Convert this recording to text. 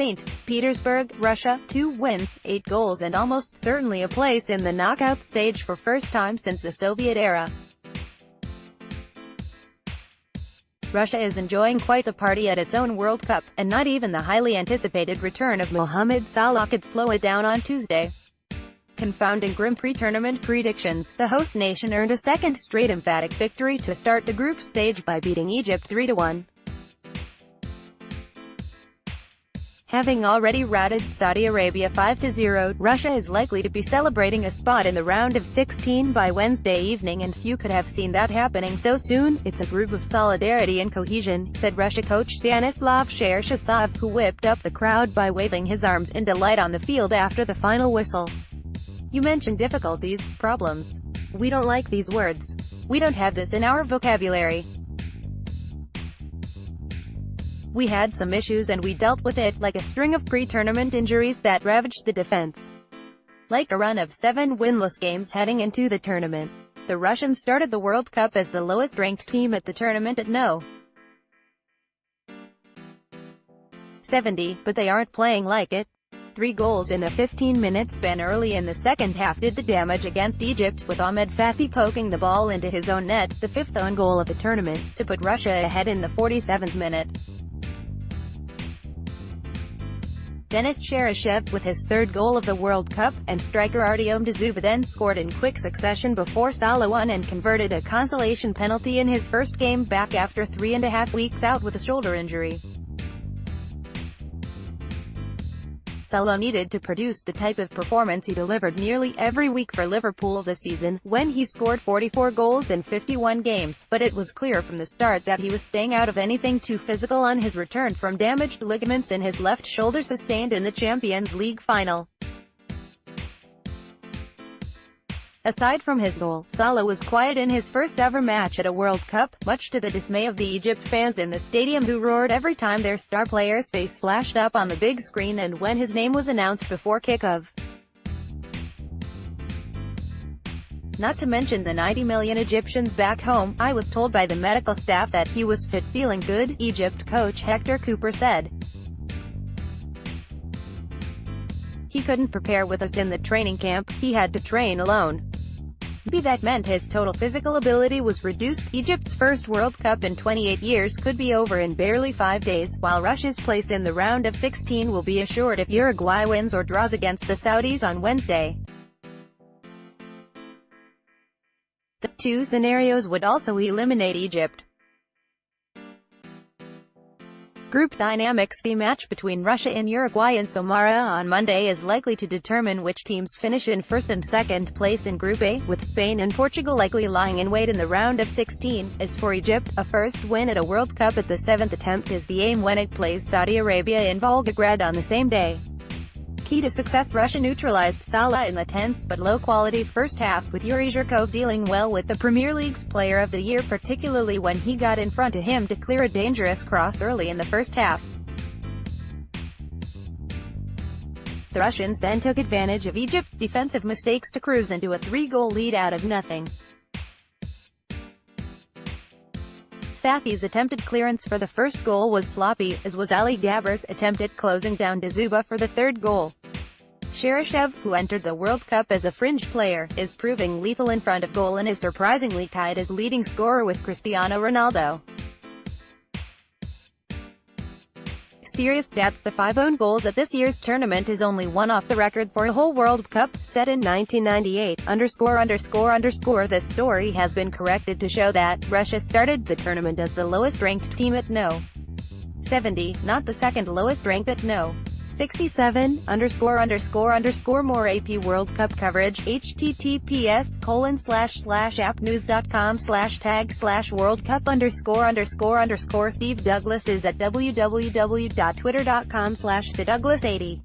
St. Petersburg, Russia, 2 wins, 8 goals and almost certainly a place in the knockout stage for first time since the Soviet era. Russia is enjoying quite the party at its own World Cup, and not even the highly anticipated return of Mohamed Salah could slow it down on Tuesday. Confounding grim pre-tournament predictions, the host nation earned a second straight emphatic victory to start the group stage by beating Egypt 3-1. Having already routed Saudi Arabia 5-0, Russia is likely to be celebrating a spot in the round of 16 by Wednesday evening, and few could have seen that happening so soon. "It's a group of solidarity and cohesion," said Russia coach Stanislav Cherchesov, who whipped up the crowd by waving his arms in delight on the field after the final whistle. "You mentioned difficulties, problems. We don't like these words. We don't have this in our vocabulary. We had some issues and we dealt with it, like a string of pre-tournament injuries that ravaged the defense. Like a run of 7 winless games heading into the tournament." The Russians started the World Cup as the lowest-ranked team at the tournament at No. 70, but they aren't playing like it. 3 goals in a 15-minute span early in the second half did the damage against Egypt, with emphatic poking the ball into his own net, the 5th own goal of the tournament, to put Russia ahead in the 47th minute. Denis Cheryshev with his 3rd goal of the World Cup, and striker Artyom Dzyuba then scored in quick succession before Salah won and converted a consolation penalty in his first game back after 3.5 weeks out with a shoulder injury. Salah needed to produce the type of performance he delivered nearly every week for Liverpool this season, when he scored 44 goals in 51 games, but it was clear from the start that he was staying out of anything too physical on his return from damaged ligaments in his left shoulder sustained in the Champions League final. Aside from his goal, Salah was quiet in his first-ever match at a World Cup, much to the dismay of the Egypt fans in the stadium, who roared every time their star player's face flashed up on the big screen and when his name was announced before kick-off. Not to mention the 90 million Egyptians back home. "I was told by the medical staff that he was fit, feeling good," Egypt coach Hector Cooper said. "He couldn't prepare with us in the training camp, he had to train alone. Maybe that meant his total physical ability was reduced." Egypt's first World Cup in 28 years could be over in barely 5 days, while Russia's place in the round of 16 will be assured if Uruguay wins or draws against the Saudis on Wednesday. These 2 scenarios would also eliminate Egypt. Group dynamics: the match between Russia and Uruguay in Samara on Monday is likely to determine which teams finish in first and second place in Group A, with Spain and Portugal likely lying in wait in the round of 16. As for Egypt, a first win at a World Cup at the 7th attempt is the aim when it plays Saudi Arabia in Volgograd on the same day. Key to success: Russia neutralized Salah in the tense but low-quality first half, with Yuri Zhirkov dealing well with the Premier League's Player of the Year, particularly when he got in front of him to clear a dangerous cross early in the first half. The Russians then took advantage of Egypt's defensive mistakes to cruise into a 3-goal lead out of nothing. Fathi's attempted clearance for the first goal was sloppy, as was Ali Gabir's attempt at closing down Dzyuba for the 3rd goal. Cheryshev, who entered the World Cup as a fringe player, is proving lethal in front of goal and is surprisingly tied as leading scorer with Cristiano Ronaldo. Serious stats: the 5 own goals at this year's tournament is only one off the record for a whole World Cup, set in 1998. This story has been corrected to show that Russia started the tournament as the lowest-ranked team at No. 70, not the second lowest-ranked at No. 67. More AP World Cup coverage. https://appnews.com/tag/World Cup___. Steve Douglas is at www.twitter.com/SirDouglas80.